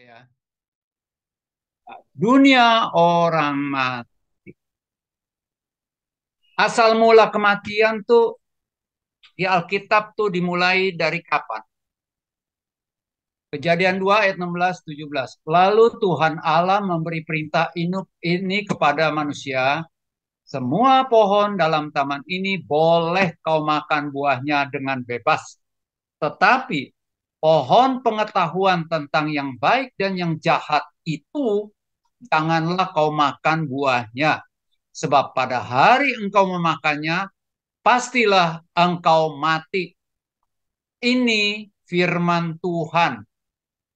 Ya. Dunia orang mati. Asal mula kematian tuh di Alkitab tuh dimulai dari kapan? Kejadian 2 ayat 16-17. Lalu Tuhan Allah memberi perintah ini kepada manusia. Semua pohon dalam taman ini boleh kau makan buahnya dengan bebas. Tetapi pohon pengetahuan tentang yang baik dan yang jahat itu janganlah kau makan buahnya. Sebab pada hari engkau memakannya, pastilah engkau mati. Ini firman Tuhan.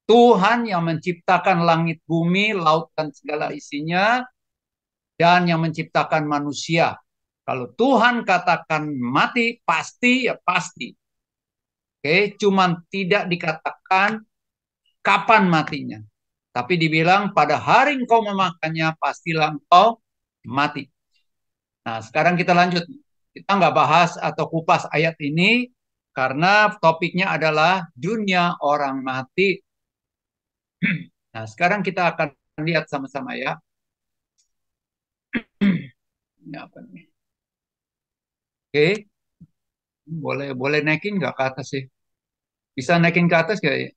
Tuhan yang menciptakan langit bumi, laut dan segala isinya, dan yang menciptakan manusia. Kalau Tuhan katakan mati, pasti ya pasti. Oke, cuman tidak dikatakan kapan matinya. Tapi dibilang pada hari engkau memakannya, pastilah engkau mati. Nah, sekarang kita lanjut. Kita nggak bahas atau kupas ayat ini karena topiknya adalah dunia orang mati. Nah, sekarang kita akan lihat sama-sama ya. Ini apa nih? Oke, boleh boleh naikin nggak ke atas sih? Bisa naikin ke atas nggak ya?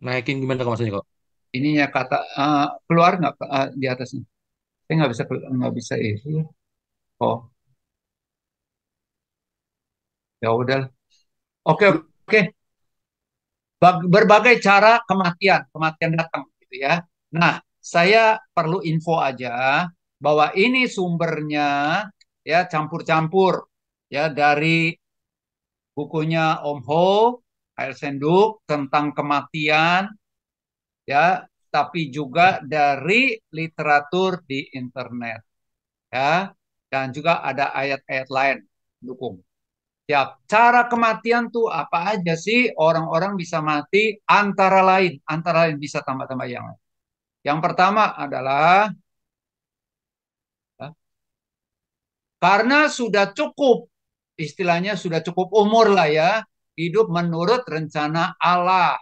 Naikin gimana kok maksudnya kok? Ininya kata keluar nggak di atasnya? Saya nggak bisa itu. Oh, ya udah. Oke oke. Berbagai cara kematian datang gitu ya. Nah, saya perlu info aja bahwa ini sumbernya ya campur-campur ya dari bukunya Om Ho, Ael Senduk tentang kematian ya, tapi juga dari literatur di internet ya, dan juga ada ayat-ayat lain dukung. Ya, cara kematian tuh apa aja sih orang-orang bisa mati antara lain bisa tambah-tambah yang lain. Yang pertama adalah ya, karena sudah cukup, istilahnya sudah cukup umur lah ya, hidup menurut rencana Allah.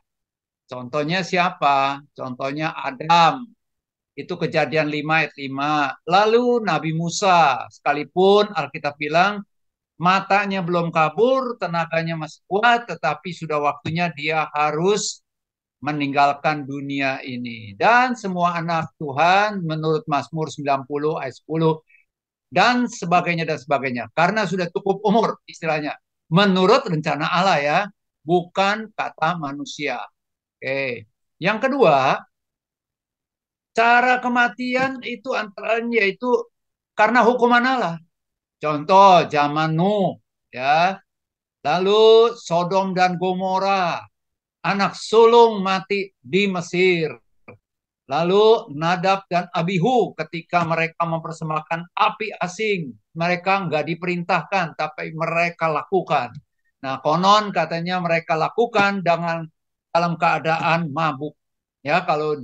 Contohnya siapa? Contohnya Adam. Itu kejadian 5 ayat 5. Lalu Nabi Musa, sekalipun Alkitab bilang matanya belum kabur, tenaganya masih kuat, tetapi sudah waktunya dia harus meninggalkan dunia ini. Dan semua anak Tuhan menurut Mazmur 90 ayat 10 dan sebagainya. Karena sudah cukup umur istilahnya. Menurut rencana Allah ya, bukan kata manusia. Oke. Yang kedua, cara kematian itu antara lain yaitu karena hukuman Allah. Contoh zaman Nuh ya. Lalu Sodom dan Gomora, anak sulung mati di Mesir. Lalu Nadab dan Abihu ketika mereka mempersembahkan api asing, mereka nggak diperintahkan, tapi mereka lakukan. Nah, konon katanya mereka lakukan dengan dalam keadaan mabuk. Ya, kalau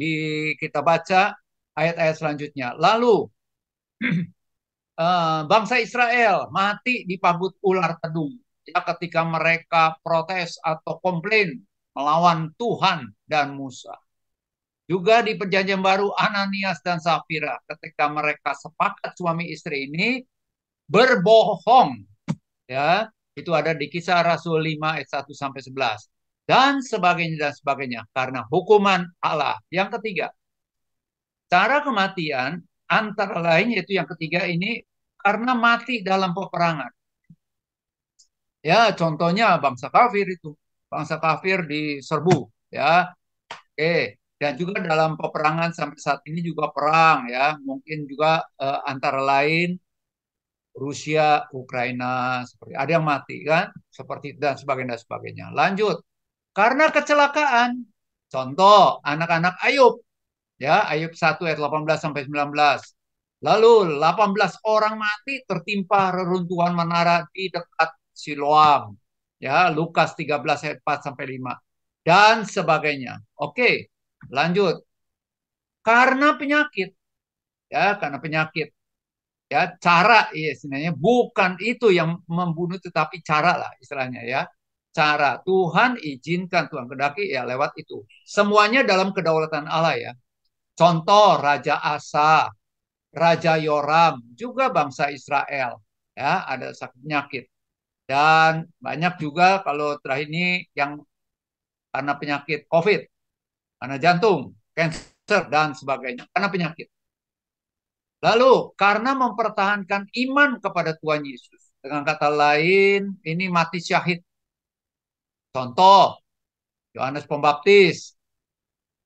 kita baca ayat-ayat selanjutnya. Lalu bangsa Israel mati di pagut ular tedung. Ya, ketika mereka protes atau komplain melawan Tuhan dan Musa. Juga di perjanjian baru Ananias dan Safira ketika mereka sepakat suami istri ini berbohong ya. Itu ada di Kisah Rasul 5 ayat 1 sampai 11 dan sebagainya karena hukuman Allah. Yang ketiga, cara kematian antara lain yaitu yang ketiga ini karena mati dalam peperangan. Ya, contohnya bangsa kafir itu. Bangsa kafir diserbu ya. Oke, dan juga dalam peperangan sampai saat ini juga perang ya, mungkin juga antara lain Rusia, Ukraina, seperti ada yang mati kan, seperti dan sebagainya. Lanjut, karena kecelakaan, contoh anak-anak Ayub, ya Ayub 1 ayat 18 sampai 19. Lalu 18 orang mati tertimpa reruntuhan menara di dekat Siloam. Ya, Lukas 13 ayat 4 sampai 5 dan sebagainya. Oke, lanjut. Karena penyakit, ya, karena penyakit. Ya, cara ya istilahnya bukan itu yang membunuh tetapi cara lah istilahnya ya. cara Tuhan izinkan, Tuhan kedaki ya lewat itu. Semuanya dalam kedaulatan Allah ya. Contoh Raja Asa, Raja Yoram, juga bangsa Israel ya ada sakit penyakit. Dan banyak juga kalau terakhir ini yang karena penyakit COVID, karena jantung, cancer dan sebagainya, karena penyakit. Lalu karena mempertahankan iman kepada Tuhan Yesus. Dengan kata lain, ini mati syahid. Contoh, Yohanes Pembaptis,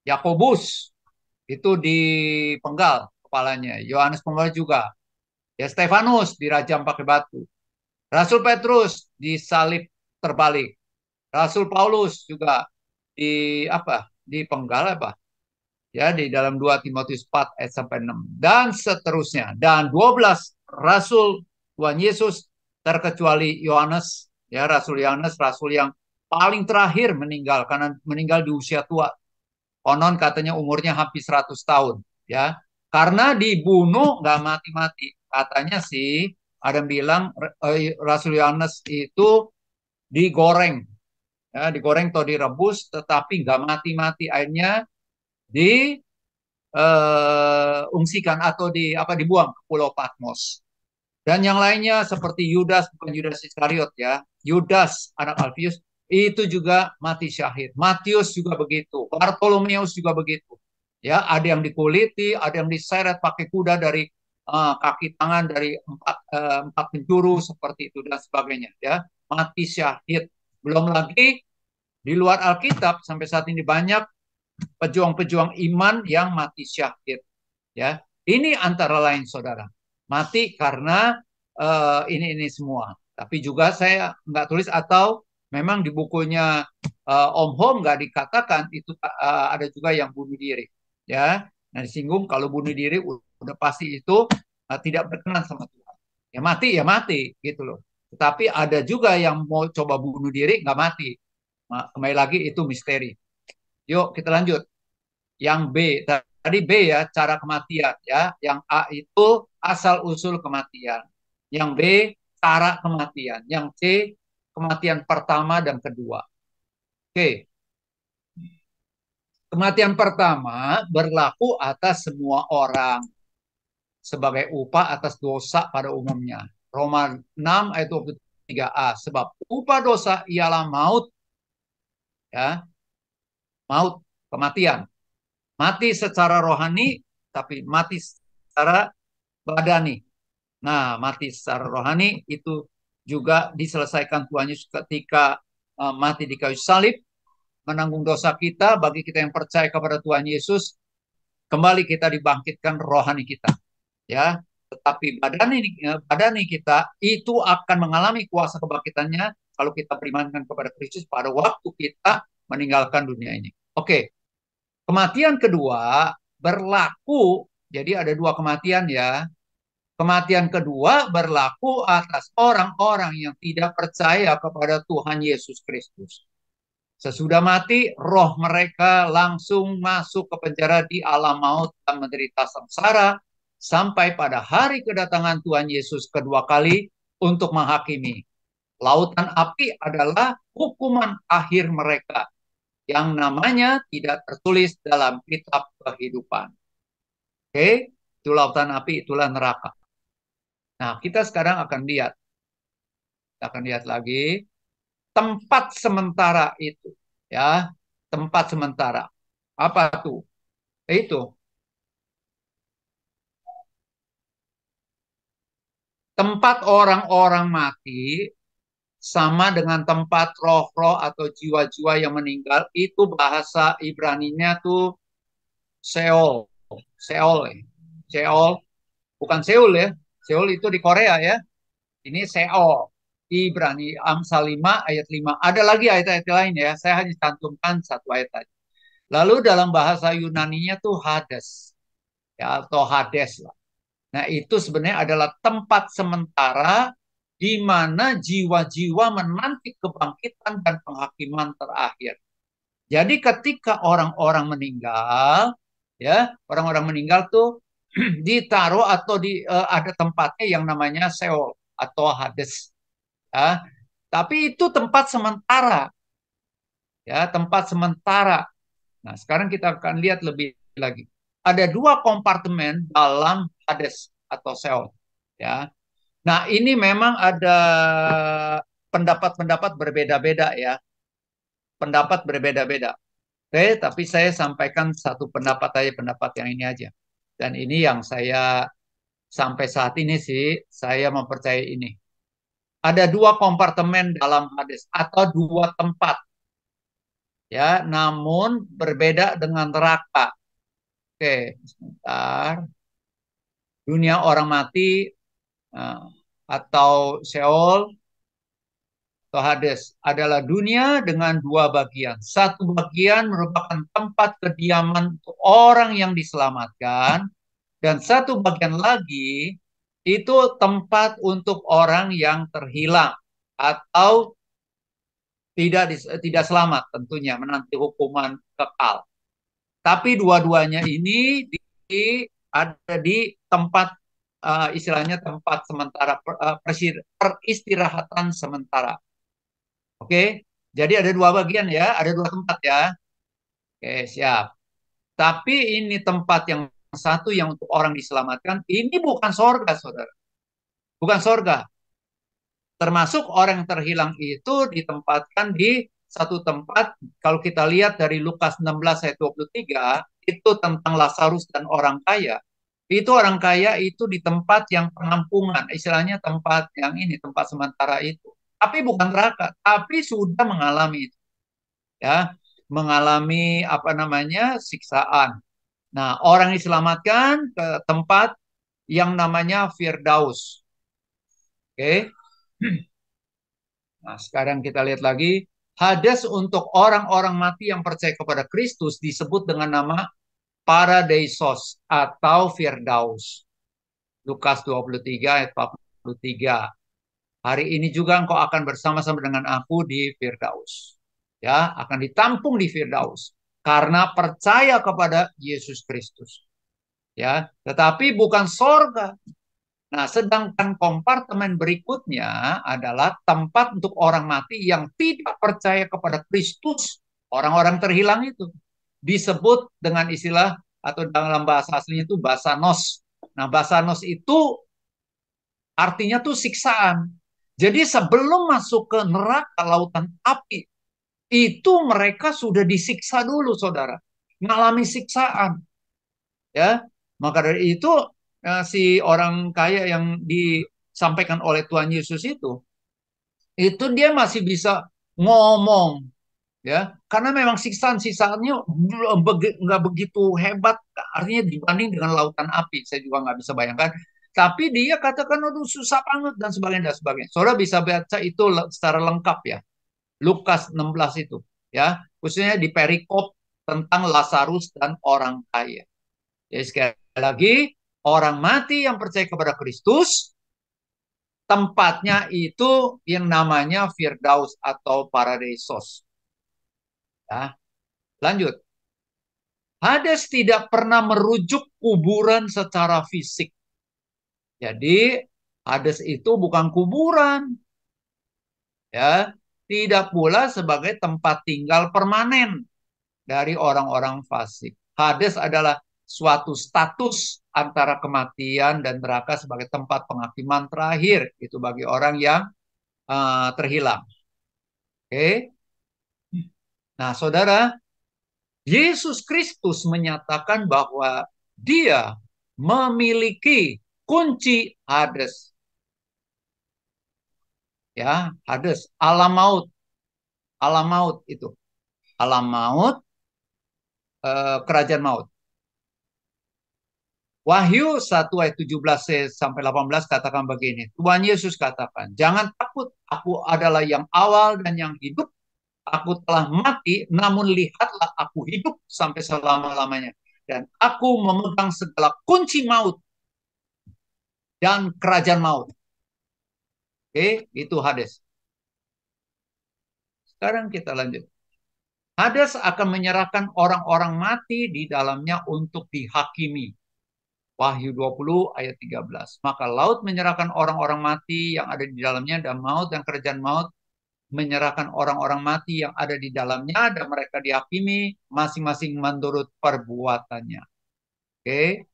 Yakobus, itu dipenggal kepalanya. Yohanes Pembaptis juga. Ya Stefanus dirajam pakai batu. Rasul Petrus disalib terbalik. Rasul Paulus juga dipenggal apa? Ya di dalam 2 Timotius 4 ayat sampai 6 dan seterusnya. Dan 12 rasul Tuhan Yesus terkecuali Yohanes, ya Rasul Yohanes, rasul yang paling terakhir meninggal karena meninggal di usia tua. Konon katanya umurnya hampir 100 tahun, ya. Karena dibunuh nggak mati-mati. Katanya sih ada yang bilang Rasul Yohanes itu digoreng, ya, digoreng atau direbus, tetapi nggak mati-mati. Akhirnya diungsikan atau dibuang ke Pulau Patmos. Dan yang lainnya seperti Yudas, bukan Yudas Iskariot ya, Yudas anak Alfius itu juga mati syahid. Matius juga begitu, Bartolomeus juga begitu. Ya, ada yang dikuliti, ada yang diseret pakai kuda dari kaki tangan dari empat penjuru seperti itu dan sebagainya. Ya, mati syahid. Belum lagi di luar Alkitab sampai saat ini banyak pejuang-pejuang iman yang mati syahid. Ya, ini antara lain saudara mati karena ini semua. Tapi juga saya nggak tulis atau memang di bukunya Om Hom nggak dikatakan itu ada juga yang bunuh diri. Ya, nah disinggung kalau bunuh diri udah pasti itu tidak berkenan sama Tuhan. Ya mati gitu loh. Tetapi ada juga yang mau coba bunuh diri nggak mati. Nah, kembali lagi itu misteri. Yuk kita lanjut. Yang B, tadi B ya, cara kematian ya. Yang A itu asal usul kematian. Yang B, cara kematian. Yang C, kematian pertama dan kedua. Oke, kematian pertama berlaku atas semua orang sebagai upah atas dosa pada umumnya. Roma 6 ayat 23a. Sebab upah dosa ialah maut, ya, maut, kematian. Mati secara rohani, tapi mati secara badani. Nah, mati secara rohani itu juga diselesaikan Tuhan Yesus ketika mati di kayu salib, menanggung dosa kita. Bagi kita yang percaya kepada Tuhan Yesus, kembali kita dibangkitkan rohani kita, ya. Tetapi badani kita itu akan mengalami kuasa kebangkitannya kalau kita beriman kepada Kristus pada waktu kita meninggalkan dunia ini. Oke, kematian kedua berlaku. Jadi ada dua kematian ya. Kematian kedua berlaku atas orang-orang yang tidak percaya kepada Tuhan Yesus Kristus. Sesudah mati, roh mereka langsung masuk ke penjara di alam maut dan menderita sengsara sampai pada hari kedatangan Tuhan Yesus kedua kali untuk menghakimi. Lautan api adalah hukuman akhir mereka yang namanya tidak tertulis dalam kitab kehidupan. Oke, itu lautan api, itulah neraka. Nah, kita sekarang akan lihat lagi tempat sementara itu, ya, tempat sementara. Apa tuh? Itu tempat orang-orang mati sama dengan tempat roh-roh atau jiwa-jiwa yang meninggal. Itu bahasa Ibraninya tuh Seol. Seol. Seol. Bukan Seoul ya. Seoul itu di Korea ya. Ini Seol. Ibrani Amsal 5 ayat 5. Ada lagi ayat-ayat lain ya. Saya hanya cantumkan satu ayat tadi. Lalu dalam bahasa Yunaninya tuh Hades. Ya, atau Hades lah. Nah itu sebenarnya adalah tempat sementara di mana jiwa-jiwa menanti kebangkitan dan penghakiman terakhir. Jadi ketika orang-orang meninggal, ya orang-orang meninggal tuh ditaruh atau ada tempatnya yang namanya Seol atau Hades. Ya. Tapi itu tempat sementara, ya, tempat sementara. Nah, sekarang kita akan lihat lebih lagi. Ada dua kompartemen dalam Hades atau Sheol, ya. Nah, ini memang ada pendapat-pendapat berbeda-beda ya, pendapat berbeda-beda. Oke, tapi saya sampaikan satu pendapat aja, pendapat yang ini aja. Dan ini yang saya sampai saat ini sih, saya mempercayai ini. Ada dua kompartemen dalam Hades atau dua tempat, ya, namun berbeda dengan neraka. Oke, sebentar. Dunia orang mati eh, atau Sheol atau Hades adalah dunia dengan dua bagian. Satu bagian merupakan tempat kediaman untuk orang yang diselamatkan, dan satu bagian lagi itu tempat untuk orang yang terhilang atau tidak selamat, tentunya menanti hukuman kekal. Tapi dua-duanya ini ada di tempat istilahnya tempat sementara peristirahatan sementara. Oke, jadi ada dua bagian ya, ada dua tempat ya. Oke, siap. Tapi ini tempat yang satu yang untuk orang diselamatkan, ini bukan sorga, saudara. Bukan sorga. Termasuk orang yang terhilang itu ditempatkan di satu tempat. Kalau kita lihat dari Lukas 16 ayat 23, itu tentang Lazarus dan orang kaya. Itu orang kaya itu di tempat yang penampungan, istilahnya tempat yang ini, tempat sementara itu. Tapi bukan neraka, tapi sudah mengalami itu, ya, mengalami apa namanya siksaan. Nah, orang diselamatkan ke tempat yang namanya Firdaus. Oke. Nah, sekarang kita lihat lagi. Hades untuk orang-orang mati yang percaya kepada Kristus disebut dengan nama Paradeisos atau Firdaus. Lukas 23 ayat 43. Hari ini juga engkau akan bersama-sama dengan aku di Firdaus. Ya, akan ditampung di Firdaus karena percaya kepada Yesus Kristus. Ya, tetapi bukan sorga. Nah, sedangkan kompartemen berikutnya adalah tempat untuk orang mati yang tidak percaya kepada Kristus, orang-orang terhilang itu. Disebut dengan istilah atau dalam bahasa aslinya itu basanos. Nah, basanos itu artinya tuh siksaan. Jadi sebelum masuk ke neraka lautan api, itu mereka sudah disiksa dulu, saudara. Mengalami siksaan. Ya, maka dari itu si orang kaya yang disampaikan oleh Tuhan Yesus itu dia masih bisa ngomong, ya, karena memang siksaan-siksaannya nggak begitu hebat, artinya dibanding dengan lautan api, saya juga nggak bisa bayangkan. Tapi dia katakan, aduh susah banget dan sebagainya dan sebagainya. Saudara bisa baca itu secara lengkap ya, Lukas 16 itu, ya, khususnya di perikop tentang Lazarus dan orang kaya. Jadi sekali lagi, orang mati yang percaya kepada Kristus, tempatnya itu yang namanya Firdaus atau Paradeisos. Ya, lanjut. Hades tidak pernah merujuk kuburan secara fisik. Jadi Hades itu bukan kuburan, ya, tidak pula sebagai tempat tinggal permanen dari orang-orang fasik. Hades adalah suatu status antara kematian dan neraka sebagai tempat penghakiman terakhir itu bagi orang yang terhilang. Oke. Nah, saudara, Yesus Kristus menyatakan bahwa Dia memiliki kunci Hades. Ya, Hades, alam maut itu, alam maut, kerajaan maut. Wahyu 1 ayat 17 sampai 18 katakan begini. Tuhan Yesus katakan, jangan takut, aku adalah yang awal dan yang hidup. Aku telah mati, namun lihatlah aku hidup sampai selama-lamanya. Dan aku memegang segala kunci maut dan kerajaan maut. Oke, itu Hades. Sekarang kita lanjut. Hades akan menyerahkan orang-orang mati di dalamnya untuk dihakimi. Wahyu 20 ayat 13. Maka laut menyerahkan orang-orang mati yang ada di dalamnya dan maut dan kerajaan maut menyerahkan orang-orang mati yang ada di dalamnya dan mereka dihakimi masing-masing menurut perbuatannya. Oke.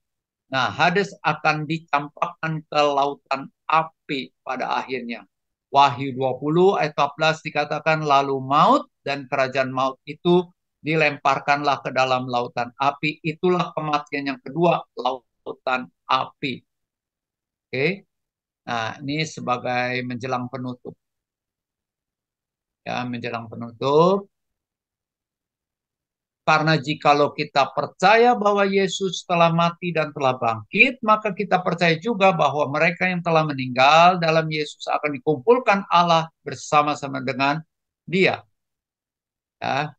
Nah, Hades akan dicampakkan ke lautan api pada akhirnya. Wahyu 20 ayat 14 dikatakan lalu maut dan kerajaan maut itu dilemparkanlah ke dalam lautan api. Itulah kematian yang kedua, lautan api. Oke. Nah, ini sebagai menjelang penutup. Ya, menjelang penutup. Karena jikalau kita percaya bahwa Yesus telah mati dan telah bangkit, maka kita percaya juga bahwa mereka yang telah meninggal dalam Yesus akan dikumpulkan Allah bersama-sama dengan Dia. Ya.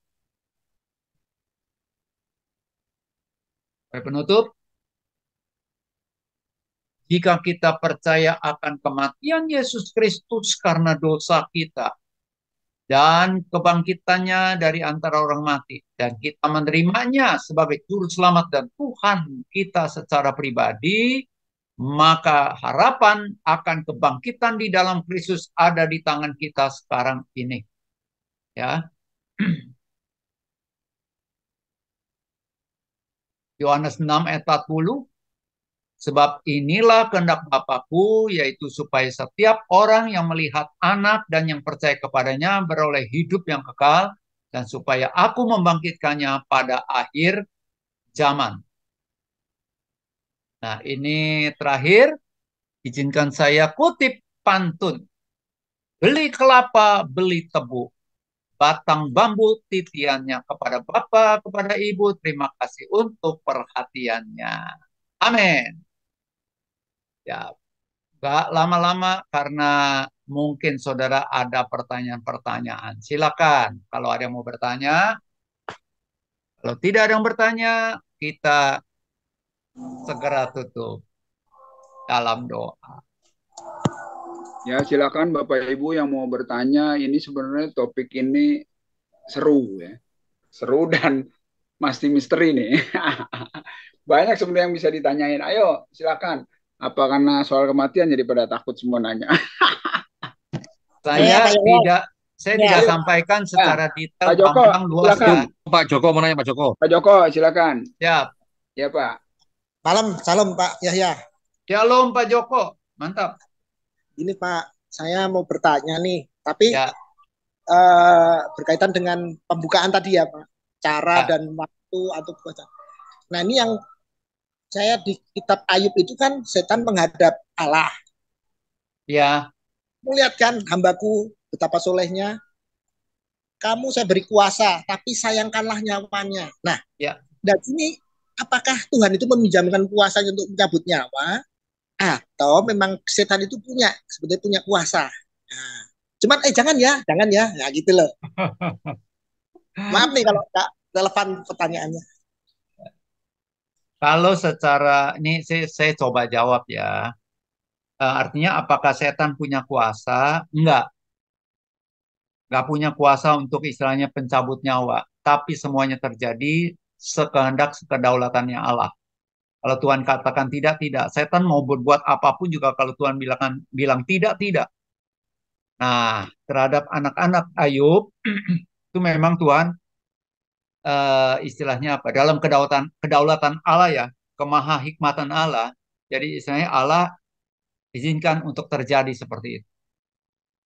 Penutup, jika kita percaya akan kematian Yesus Kristus karena dosa kita dan kebangkitannya dari antara orang mati, dan kita menerimanya sebagai juru selamat dan Tuhan kita secara pribadi, maka harapan akan kebangkitan di dalam Kristus ada di tangan kita sekarang ini. Ya. Yohanes 6 ayat 40. Sebab inilah kehendak Bapakku, yaitu supaya setiap orang yang melihat anak dan yang percaya kepadanya beroleh hidup yang kekal, dan supaya aku membangkitkannya pada akhir zaman. Nah, ini terakhir, izinkan saya kutip pantun. Beli kelapa, beli tebu. Batang bambu titiannya kepada Bapa, kepada Ibu. Terima kasih untuk perhatiannya. Amin. Ya, gak lama-lama karena mungkin saudara ada pertanyaan-pertanyaan. Silakan kalau ada yang mau bertanya. Kalau tidak ada yang bertanya, kita segera tutup dalam doa. Ya, silakan Bapak Ibu yang mau bertanya. Ini sebenarnya topik ini seru ya. Seru dan masih misteri nih. Banyak sebenarnya yang bisa ditanyain. Ayo, silakan. Apa karena soal kematian jadi pada takut semua nanya? Saya tidak tidak Ya. sampaikan secara detail, Pak Joko, gamblang, luas silakan. ya. Pak Joko mau nanya, Pak Joko. Pak Joko, silakan. Siap. Ya, Pak. Malam, salam Pak Yahya. Shalom Pak Joko, mantap. Ini Pak, saya mau bertanya nih, tapi Ya. Berkaitan dengan pembukaan tadi ya Pak, cara Ya. dan waktu atau baca. Nah ini yang saya di kitab Ayub itu kan setan menghadap Allah. Ya. Melihat kan hambaku betapa solehnya, kamu saya beri kuasa, tapi sayangkanlah nyawanya. Nah, ya. Dan ini apakah Tuhan itu meminjamkan kuasanya untuk mencabut nyawa, atau memang setan itu sebetulnya punya kuasa? Nah, cuman jangan ya, nah gitu loh. Maaf nih kalau nggak relevan pertanyaannya. Kalau secara ini saya coba jawab ya. Artinya apakah setan punya kuasa? Enggak. Enggak punya kuasa untuk istilahnya pencabut nyawa. Tapi semuanya terjadi sekehendak kedaulatannya Allah. Kalau Tuhan katakan tidak, tidak. Setan mau berbuat apapun juga kalau Tuhan bilang tidak, tidak. Nah, terhadap anak-anak Ayub, itu memang Tuhan istilahnya apa? Dalam kedaulatan Allah ya, kemahahikmatan Allah. Jadi istilahnya Allah izinkan untuk terjadi seperti itu.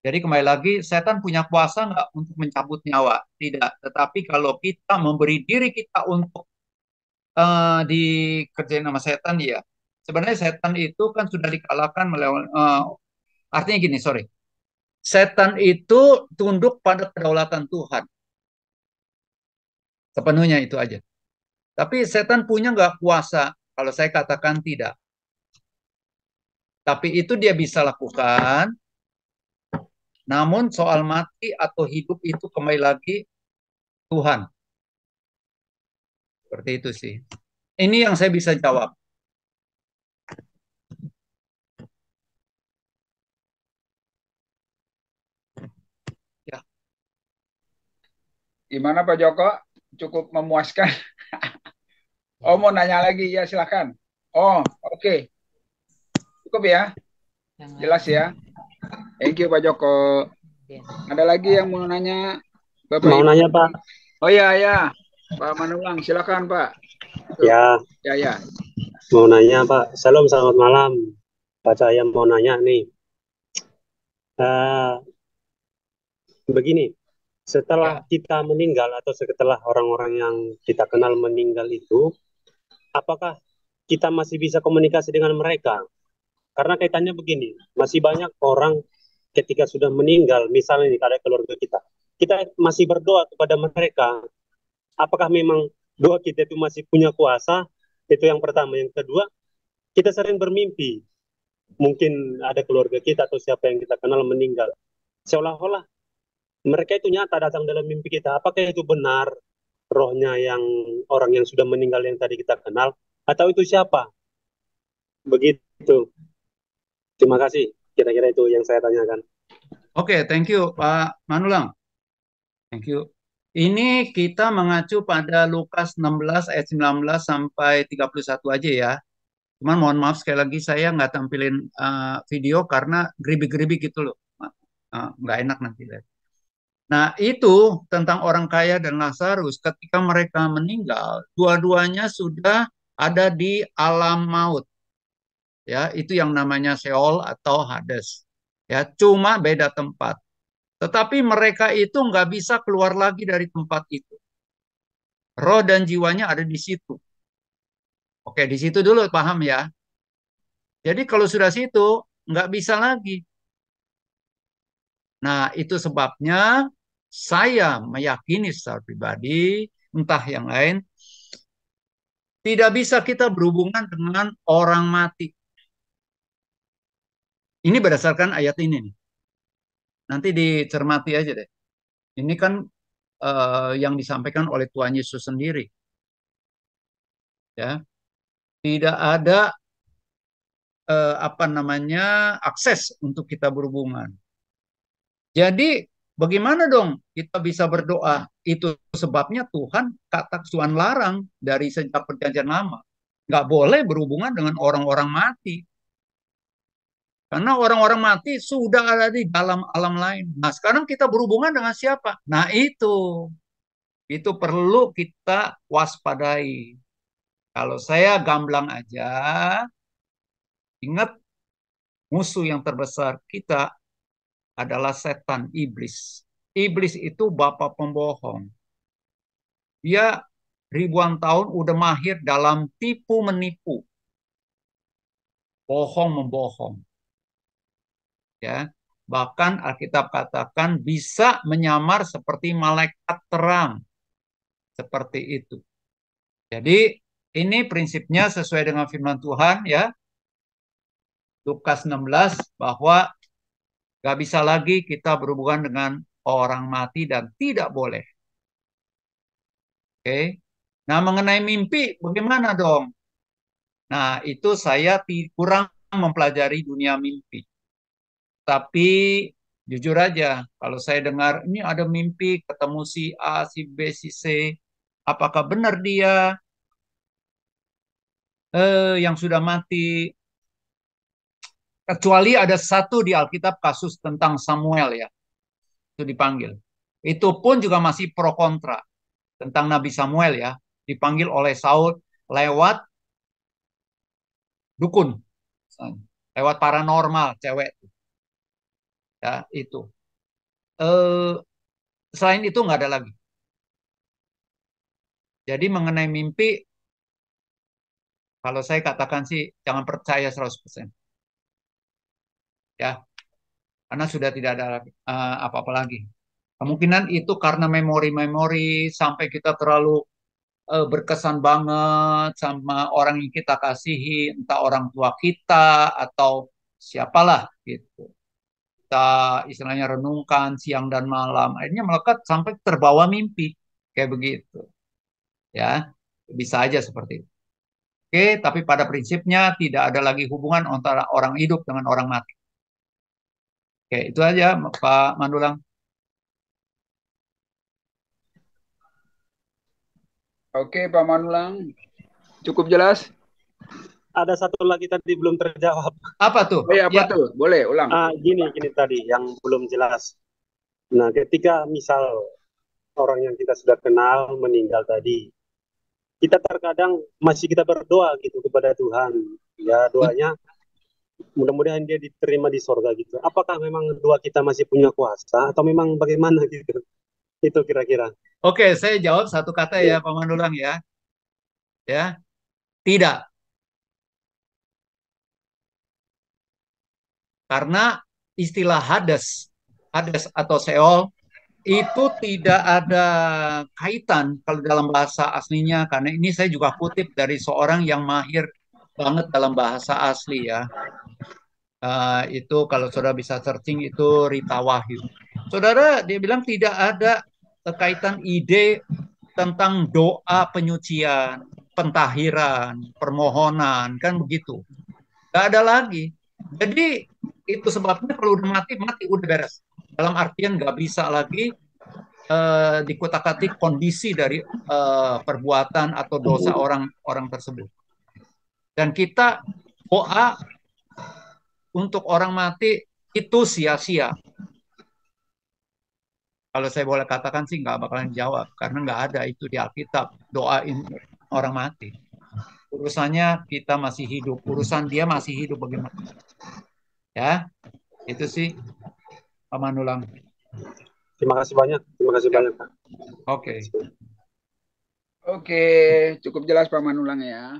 Jadi kembali lagi, setan punya kuasa nggak untuk mencabut nyawa? Tidak. Tetapi kalau kita memberi diri kita untuk dikerjain sama setan, ya. Sebenarnya setan itu kan sudah dikalahkan melalui, artinya gini, sorry. Setan itu tunduk pada kedaulatan Tuhan. Sepenuhnya itu aja. Tapi setan punya nggak kuasa? Kalau saya katakan tidak. Tapi itu dia bisa lakukan. Namun soal mati atau hidup itu kembali lagi Tuhan. Seperti itu sih. Ini yang saya bisa jawab. Ya. Gimana Pak Joko? Cukup memuaskan? Oh, mau nanya lagi? Ya, silakan. Oh, oke. Cukup ya? Jelas ya? Thank you Pak Joko. Ada lagi yang mau nanya, Bapak Mau Ibu? nanya Pak, Oh ya, ya. Pak Manulang, silakan Pak. ya Ya, ya. mau nanya Pak. Salam, selamat malam. Pak saya mau nanya nih, Eh, begini, setelah Ya, kita meninggal atau setelah orang-orang yang kita kenal meninggal itu, apakah kita masih bisa komunikasi dengan mereka? Karena kaitannya begini, masih banyak orang ketika sudah meninggal, misalnya nih ada keluarga kita masih berdoa kepada mereka. Apakah memang doa kita itu masih punya kuasa? Itu yang pertama. Yang kedua, kita sering bermimpi. Mungkin ada keluarga kita atau siapa yang kita kenal meninggal. Seolah-olah mereka itu nyata datang dalam mimpi kita. Apakah itu benar rohnya yang orang yang sudah meninggal yang tadi kita kenal? Atau itu siapa? Begitu. Terima kasih. Kira-kira itu yang saya tanyakan. oke, thank you Pak Manulang. Thank you. Ini kita mengacu pada Lukas 16 ayat 19 sampai 31 aja ya. Cuman mohon maaf sekali lagi saya nggak tampilin video karena geribik-geribik gitu loh. Nggak enak nanti. Nah, itu tentang orang kaya dan Lazarus ketika mereka meninggal, dua-duanya sudah ada di alam maut. Ya, itu yang namanya Sheol atau Hades. Ya, cuma beda tempat. Tetapi mereka itu nggak bisa keluar lagi dari tempat itu. Roh dan jiwanya ada di situ. Oke, di situ dulu paham ya. Jadi kalau sudah situ nggak bisa lagi. Nah, itu sebabnya saya meyakini secara pribadi, entah yang lain, tidak bisa kita berhubungan dengan orang mati. Ini berdasarkan ayat ini nih. Nanti dicermati aja deh. Ini kan yang disampaikan oleh Tuhan Yesus sendiri. Ya, tidak ada apa namanya akses untuk kita berhubungan. Jadi bagaimana dong kita bisa berdoa? Itu sebabnya Tuhan larang dari sejak perjanjian lama. Nggak boleh berhubungan dengan orang-orang mati. Karena orang-orang mati sudah ada di dalam alam lain. Nah, sekarang kita berhubungan dengan siapa? Nah, itu perlu kita waspadai. Kalau saya gamblang aja, ingat musuh yang terbesar kita adalah setan, iblis. Iblis itu bapa pembohong. Dia ribuan tahun udah mahir dalam tipu menipu, bohong membohong. Ya, bahkan Alkitab katakan bisa menyamar seperti malaikat terang, seperti itu. Jadi ini prinsipnya sesuai dengan firman Tuhan ya, Lukas 16 bahwa gak bisa lagi kita berhubungan dengan orang mati dan tidak boleh. Oke. Nah, mengenai mimpi bagaimana dong? Nah, itu saya kurang mempelajari dunia mimpi. Tapi jujur aja, kalau saya dengar ini ada mimpi ketemu si A, si B, si C, apakah benar dia yang sudah mati? Kecuali ada satu di Alkitab kasus tentang Samuel ya, itu dipanggil. Itu pun juga masih pro kontra tentang Nabi Samuel ya, dipanggil oleh Saul lewat dukun, lewat paranormal cewek ya itu. Selain itu nggak ada lagi. Jadi mengenai mimpi, kalau saya katakan sih jangan percaya 100%. Ya, karena sudah tidak ada apa-apa lagi. Kemungkinan itu karena memori-memori sampai kita terlalu berkesan banget sama orang yang kita kasihi, entah orang tua kita atau siapalah gitu. Kita istilahnya renungkan siang dan malam, akhirnya melekat sampai terbawa mimpi kayak begitu. Ya, bisa aja seperti itu. Oke, tapi pada prinsipnya tidak ada lagi hubungan antara orang hidup dengan orang mati. Oke, itu aja Pak Mandulang. Oke, Pak Manulang. Cukup jelas? Ada satu lagi tadi belum terjawab. Apa tuh? Oh ya, apa tuh? Boleh ulang. Gini tadi yang belum jelas. Nah, ketika misal orang yang kita sudah kenal meninggal tadi, kita terkadang masih kita berdoa gitu kepada Tuhan. Ya, doanya mudah-mudahan dia diterima di sorga gitu. Apakah memang doa kita masih punya kuasa atau memang bagaimana gitu? Itu kira-kira. Oke, saya jawab satu kata ya, Ya. Pak Mandulang ya. Ya, tidak. Karena istilah Hades atau Seol itu tidak ada kaitan kalau dalam bahasa aslinya, karena ini saya juga kutip dari seorang yang mahir banget dalam bahasa asli ya. Itu kalau saudara bisa searching itu Rita Wahyu. Saudara, dia bilang tidak ada kaitan ide tentang doa penyucian, pentahiran, permohonan, kan begitu. Gak ada lagi. Jadi itu sebabnya kalau udah mati, mati udah beres. Dalam artian nggak bisa lagi dikutak-atik kondisi dari perbuatan atau dosa orang tersebut. Dan kita doa untuk orang mati itu sia-sia. Kalau saya boleh katakan sih nggak bakalan jawab karena nggak ada itu di Alkitab doain orang mati. Urusannya kita masih hidup, urusan dia masih hidup bagaimana? Ya, itu sih Pak Manulang. Terima kasih banyak. Terima kasih Ya. banyak, Pak. Oke. Oke, cukup jelas Pak Manulang ya.